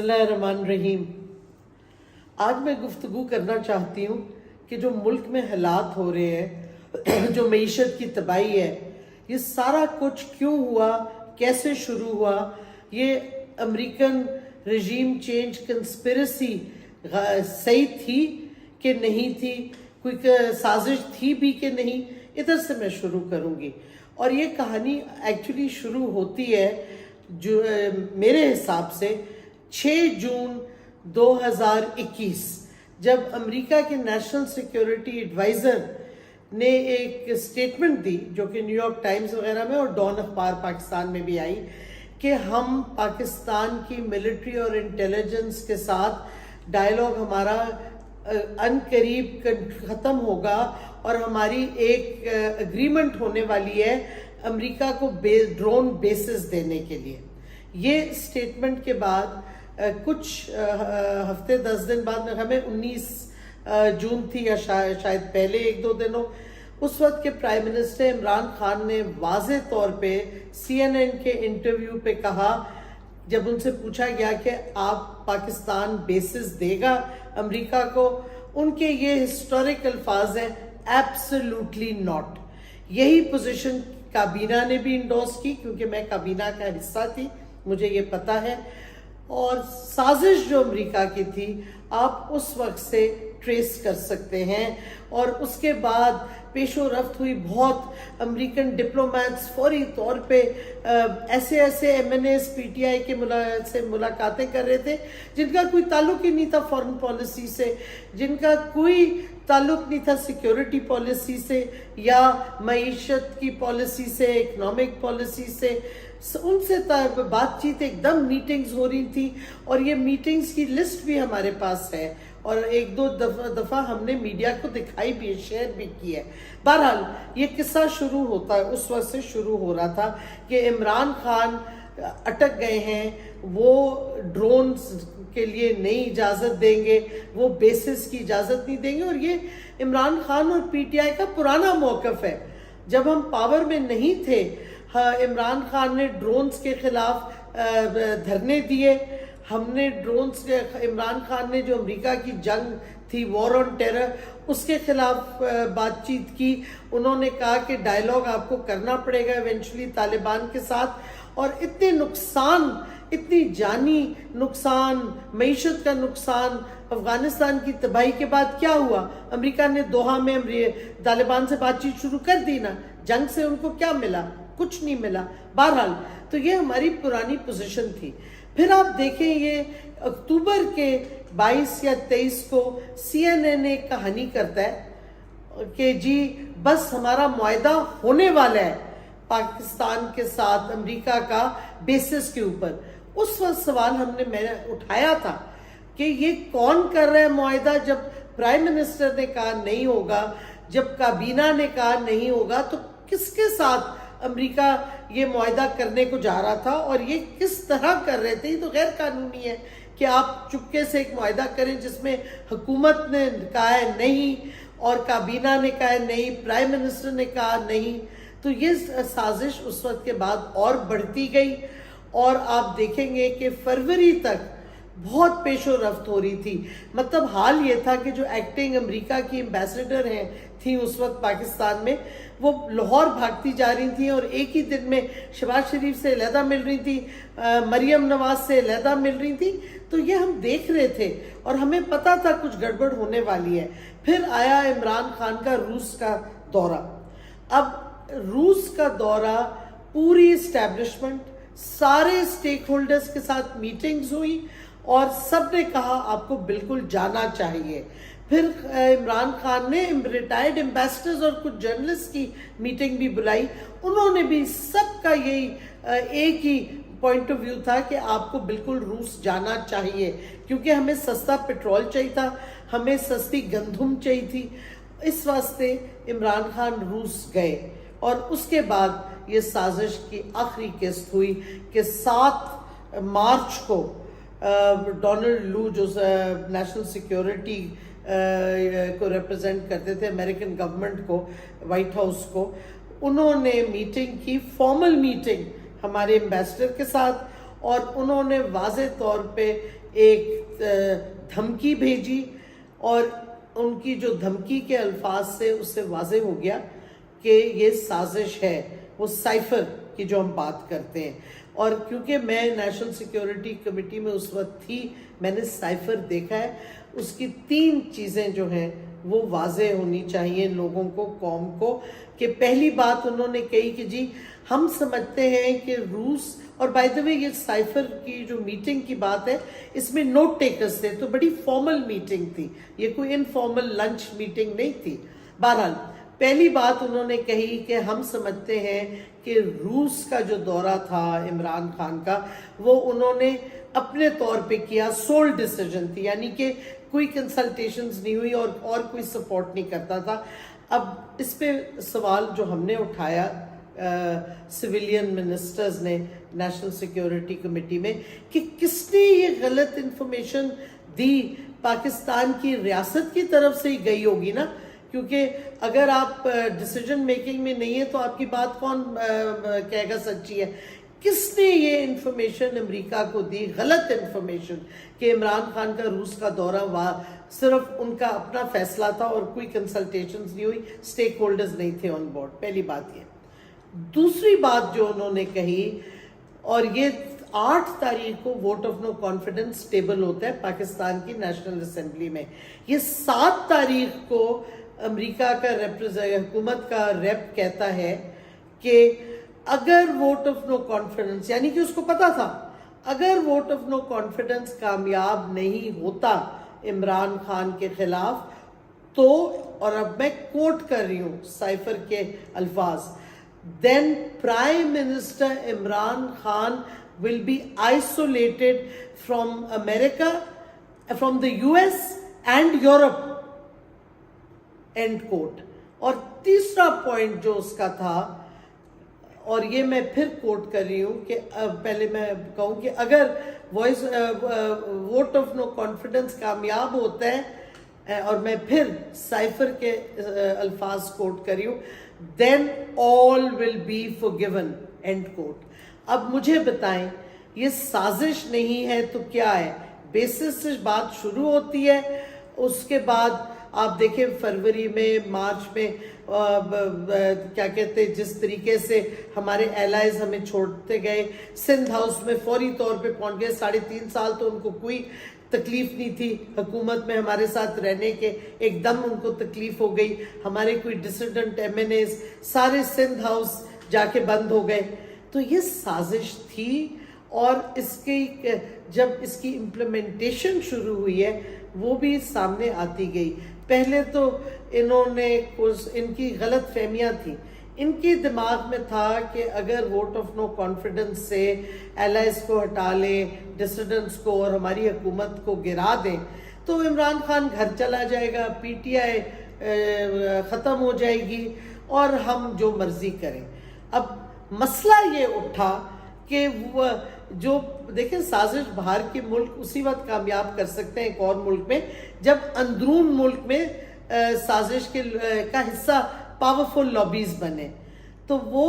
اللہ الرحمن الرحیم۔ آج میں گفتگو کرنا چاہتی ہوں کہ جو ملک میں حالات ہو رہے ہیں، جو معیشت کی تباہی ہے، یہ سارا کچھ کیوں ہوا، کیسے شروع ہوا، یہ امریکن رجیم چینج کنسپریسی صحیح تھی کہ نہیں تھی، کوئی سازش تھی بھی کہ نہیں، ادھر سے میں شروع کروں گی۔ اور یہ کہانی ایکچولی شروع ہوتی ہے جو میرے حساب سے 6 جون 2021 جب امریکہ کے نیشنل سیکیورٹی ایڈوائزر نے ایک سٹیٹمنٹ دی جو کہ نیو یارک ٹائمز وغیرہ میں اور ڈان اخبار پاکستان میں بھی آئی کہ ہم پاکستان کی ملٹری اور انٹیلیجنس کے ساتھ ڈائیلاگ ہمارا ان قریب ختم ہوگا اور ہماری ایک اگریمنٹ ہونے والی ہے امریکہ کو ڈرون بیسز دینے کے لیے۔ یہ سٹیٹمنٹ کے بعد کچھ ہفتے 10 دن بعد ہمیں 19 جون تھی یا شاید پہلے 1-2 دنوں، اس وقت کے پرائم منسٹر عمران خان نے واضح طور پہ CNN کے انٹرویو پہ کہا، جب ان سے پوچھا گیا کہ آپ پاکستان بیسز دے گا امریکہ کو، ان کے یہ ہسٹورک الفاظ ہیں ایبسلیوٹلی ناٹ۔ یہی پوزیشن کابینہ نے بھی انڈورس کی، کیونکہ میں کابینہ کا حصہ تھی، مجھے یہ پتا ہے۔ اور سازش جو امریکہ کی تھی آپ اس وقت سے ٹریس کر سکتے ہیں، اور اس کے بعد پیش و رفت ہوئی بہت۔ امریکن ڈپلومیٹس فوری طور پہ ایسے MNAs PTI کے سے ملاقاتیں کر رہے تھے جن کا کوئی تعلق ہی نہیں تھا فورن پالیسی سے، جن کا کوئی تعلق نہیں تھا سیکیورٹی پالیسی سے یا معیشت کی پالیسی سے، اکنامک پالیسی سے۔ ان سے بات چیت ایک دم میٹنگز ہو رہی تھی، اور یہ میٹنگز کی لسٹ بھی ہمارے پاس ہے، اور 1-2 دفعہ ہم نے میڈیا کو دکھائی بھی ہے، شیئر بھی کی ہے۔ بہرحال یہ قصہ شروع ہوتا ہے، اس وقت سے شروع ہو رہا تھا کہ عمران خان اٹک گئے ہیں، وہ ڈرونز کے لیے نئی اجازت دیں گے، وہ بیسز کی اجازت نہیں دیں گے۔ اور یہ عمران خان اور PTI کا پرانا موقف ہے۔ جب ہم پاور میں نہیں تھے، عمران خان نے ڈرونز کے خلاف دھرنے دیے، ہم نے ڈرونز کے، عمران خان نے جو امریکہ کی جنگ تھی وار آن ٹیرر، اس کے خلاف بات چیت کی۔ انہوں نے کہا کہ ڈائیلاگ آپ کو کرنا پڑے گا ایونچولی طالبان کے ساتھ، اور اتنے نقصان، اتنی جانی نقصان، معیشت کا نقصان، افغانستان کی تباہی کے بعد کیا ہوا؟ امریکہ نے دوحہ میں طالبان سے بات چیت شروع کر دی نا، جنگ سے ان کو کیا ملا؟ کچھ نہیں ملا۔ بہرحال تو یہ ہماری پرانی پوزیشن تھی۔ پھر آپ دیکھیں یہ اکتوبر کے 22 یا 23 کو CNN ایک کہانی کرتا ہے کہ جی بس ہمارا معاہدہ ہونے والا ہے پاکستان کے ساتھ امریکہ کا بیسس کے اوپر۔ اس وقت سوال میں نے اٹھایا تھا کہ یہ کون کر رہا ہے معاہدہ؟ جب پرائم منسٹر نے کہا نہیں ہوگا، جب کابینہ نے کہا نہیں ہوگا، تو کس کے ساتھ امریکہ یہ معاہدہ کرنے کو جا رہا تھا، اور یہ کس طرح کر رہے تھے؟ یہ تو غیر قانونی ہے کہ آپ چپکے سے ایک معاہدہ کریں جس میں حکومت نے کہا ہے نہیں، اور کابینہ نے کہا ہے نہیں، پرائم منسٹر نے کہا نہیں۔ تو یہ سازش اس وقت کے بعد اور بڑھتی گئی، اور آپ دیکھیں گے کہ فروری تک بہت پیش و رفت ہو رہی تھی۔ مطلب حال یہ تھا کہ جو ایکٹنگ امریکہ کی ایمبیسڈر تھیں اس وقت پاکستان میں، وہ لاہور بھاگتی جا رہی تھیں، اور ایک ہی دن میں شہباز شریف سے علیحدہ مل رہی تھی، مریم نواز سے علیحدہ مل رہی تھی۔ تو یہ ہم دیکھ رہے تھے اور ہمیں پتا تھا کچھ گڑبڑ ہونے والی ہے۔ پھر آیا عمران خان کا روس کا دورہ۔ اب روس کا دورہ، پوری اسٹیبلشمنٹ، سارے سٹیک ہولڈرز کے ساتھ میٹنگز ہوئی، اور سب نے کہا آپ کو بالکل جانا چاہیے۔ پھر عمران خان نے ریٹائرڈ ایمبیسڈرز اور کچھ جرنلسٹ کی میٹنگ بھی بلائی، انہوں نے بھی، سب کا یہی ایک ہی پوائنٹ آف ویو تھا کہ آپ کو بالکل روس جانا چاہیے، کیونکہ ہمیں سستا پیٹرول چاہیے تھا، ہمیں سستی گندم چاہیے تھی۔ اس واسطے عمران خان روس گئے، اور اس کے بعد یہ سازش کی آخری قسط ہوئی کہ 7 مارچ کو ڈونلڈ لو جو نیشنل سیکیورٹی کو ریپرزینٹ کرتے تھے، امریکن گورنمنٹ کو، وائٹ ہاؤس کو، انہوں نے میٹنگ کی، فارمل میٹنگ ہمارے ایمبیسڈر کے ساتھ، اور انہوں نے واضح طور پہ ایک دھمکی بھیجی، اور ان کی جو دھمکی کے الفاظ سے اس سے واضح ہو گیا کہ یہ سازش ہے، وہ سائفر کی جو ہم بات کرتے ہیں۔ اور کیونکہ میں نیشنل سیکیورٹی کمیٹی میں اس وقت تھی، میں نے سائفر دیکھا ہے، اس کی 3 چیزیں جو ہیں وہ واضح ہونی چاہیے لوگوں کو، قوم کو، کہ پہلی بات انہوں نے کہی کہ جی ہم سمجھتے ہیں کہ روس، اور بائی دا وے یہ سائفر کی جو میٹنگ کی بات ہے اس میں نوٹ ٹیکرز تھے، تو بڑی فارمل میٹنگ تھی، یہ کوئی انفارمل لنچ میٹنگ نہیں تھی۔ بہرحال پہلی بات انہوں نے کہی کہ ہم سمجھتے ہیں کہ روس کا جو دورہ تھا عمران خان کا، وہ انہوں نے اپنے طور پہ کیا، سول ڈیسیجن تھی، یعنی کہ کوئی کنسلٹیشنز نہیں ہوئی اور کوئی سپورٹ نہیں کرتا تھا۔ اب اس پہ سوال جو ہم نے اٹھایا سویلین منسٹرز نے نیشنل سیکیورٹی کمیٹی میں، کہ کس نے یہ غلط انفارمیشن دی؟ پاکستان کی ریاست کی طرف سے ہی گئی ہوگی نا، کیونکہ اگر آپ ڈیسیجن میکنگ میں نہیں ہے تو آپ کی بات کون کہے گا سچی ہے؟ کس نے یہ انفارمیشن امریکہ کو دی، غلط انفارمیشن، کہ عمران خان کا روس کا دورہ صرف ان کا اپنا فیصلہ تھا اور کوئی کنسلٹیشنز نہیں ہوئی، سٹیک ہولڈرز نہیں تھے آن بورڈ؟ پہلی بات یہ۔ دوسری بات جو انہوں نے کہی، اور یہ 8 تاریخ کو vote of no confidence table ہوتا ہے پاکستان کی نیشنل اسمبلی میں، یہ 7 تاریخ کو امریکہ کا حکومت کا ریپ کہتا ہے کہ اگر ووٹ آف نو کانفیڈنس، یعنی کہ اس کو پتا تھا اگر ووٹ آف نو کانفیڈنس کامیاب نہیں ہوتا عمران خان کے خلاف تو، اور اب میں کوٹ کر رہی ہوں سائفر کے الفاظ، then Prime Minister Imran Khan will be isolated from America, from the US and Europe, end quote۔ اور تیسرا پوائنٹ جو اس کا تھا، اور یہ میں پھر کوٹ کر رہی ہوں کہ پہلے میں کہوں کہ اگر ووٹ آف نو کانفیڈنس کامیاب ہوتا ہے، اور میں پھر سائفر کے الفاظ کوٹ کر رہی ہوں، then all will be forgiven, end quote۔ اب مجھے بتائیں یہ سازش نہیں ہے تو کیا ہے؟ بیسس سے بات شروع ہوتی ہے، اس کے بعد آپ دیکھیں فروری میں، مارچ میں کیا کہتے ہیں، جس طریقے سے ہمارے ایلائز ہمیں چھوڑتے گئے، سندھ ہاؤس میں فوری طور پہ پہنچ گئے، 3.5 سال تو ان کو کوئی تکلیف نہیں تھی حکومت میں ہمارے ساتھ رہنے کے، ایک دم ان کو تکلیف ہو گئی، ہمارے کوئی ڈسیڈنٹ ایم این ایز سارے سندھ ہاؤس جا کے بند ہو گئے۔ تو یہ سازش تھی، اور اس کی جب اس کی امپلیمنٹیشن شروع ہوئی ہے وہ بھی سامنے آتی گئی۔ پہلے تو انہوں نے ان کی غلط فہمیاں تھیں، ان کی دماغ میں تھا کہ اگر ووٹ آف نو کانفیڈنس سے ایلائز کو ہٹا لیں، ڈسیڈنٹس کو، اور ہماری حکومت کو گرا دیں تو عمران خان گھر چلا جائے گا، پی ٹی آئی ختم ہو جائے گی اور ہم جو مرضی کریں۔ اب مسئلہ یہ اٹھا کہ وہ جو دیکھیں سازش باہر کے ملک اسی وقت کامیاب کر سکتے ہیں ایک اور ملک میں جب اندرون ملک میں سازش کا حصہ پاورفل لابیز بنے۔ تو وہ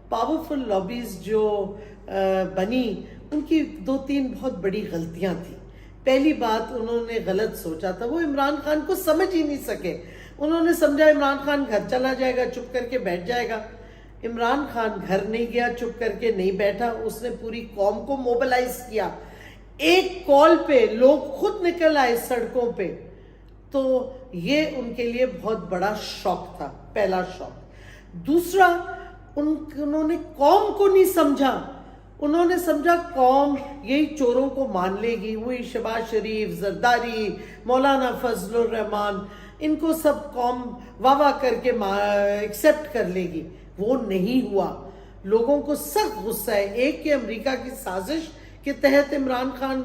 پاورفل لابیز جو بنی ان کی 2-3 بہت بڑی غلطیاں تھیں۔ پہلی بات انہوں نے غلط سوچا تھا، وہ عمران خان کو سمجھ ہی نہیں سکے۔ انہوں نے سمجھا عمران خان گھر چلا جائے گا، چپ کر کے بیٹھ جائے گا۔ عمران خان گھر نہیں گیا، چپ کر کے نہیں بیٹھا، اس نے پوری قوم کو موبلائز کیا۔ ایک کال پہ لوگ خود نکل آئے سڑکوں پہ، تو یہ ان کے لیے بہت بڑا شوق تھا، پہلا شوق۔ دوسرا، انہوں نے قوم کو نہیں سمجھا، انہوں نے سمجھا قوم یہی چوروں کو مان لے گی، وہی شہباز شریف، زرداری، مولانا فضل الرحمان، ان کو سب قوم واہ واہ کر کے ایکسیپٹ کر لے گی۔ وہ نہیں ہوا، لوگوں کو سخت غصہ ہے۔ ایک کہ امریکہ کی سازش کے تحت عمران خان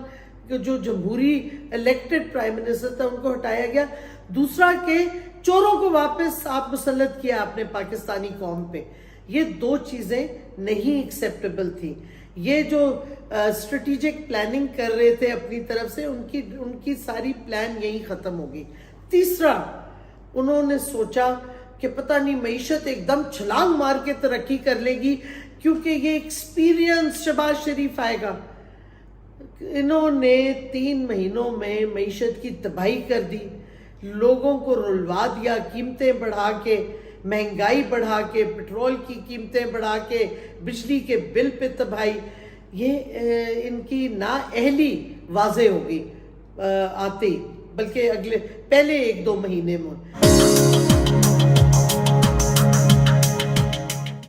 جو جمہوری الیکٹڈ پرائم منسٹر تھا ان کو ہٹایا گیا، دوسرا کہ چوروں کو واپس آپ مسلط کیا اپنے پاکستانی قوم پہ۔ یہ 2 چیزیں نہیں ایکسیپٹیبل تھی۔ یہ جو اسٹریٹجک پلاننگ کر رہے تھے اپنی طرف سے، ان کی ساری پلان یہی ختم ہوگی۔ تیسرا، انہوں نے سوچا کہ پتہ نہیں معیشت ایک دم چھلانگ مار کے ترقی کر لے گی کیونکہ یہ ایکسپیرینس شہباز شریف آئے گا، انہوں نے 3 مہینوں میں معیشت کی تباہی کر دی، لوگوں کو رلوا دیا، قیمتیں بڑھا کے، مہنگائی بڑھا کے، پٹرول کی قیمتیں بڑھا کے، بجلی کے بل پہ تباہی. یہ ان کی نااہلی واضح ہوگی آتے ہی، بلکہ پہلے 1-2 مہینے میں.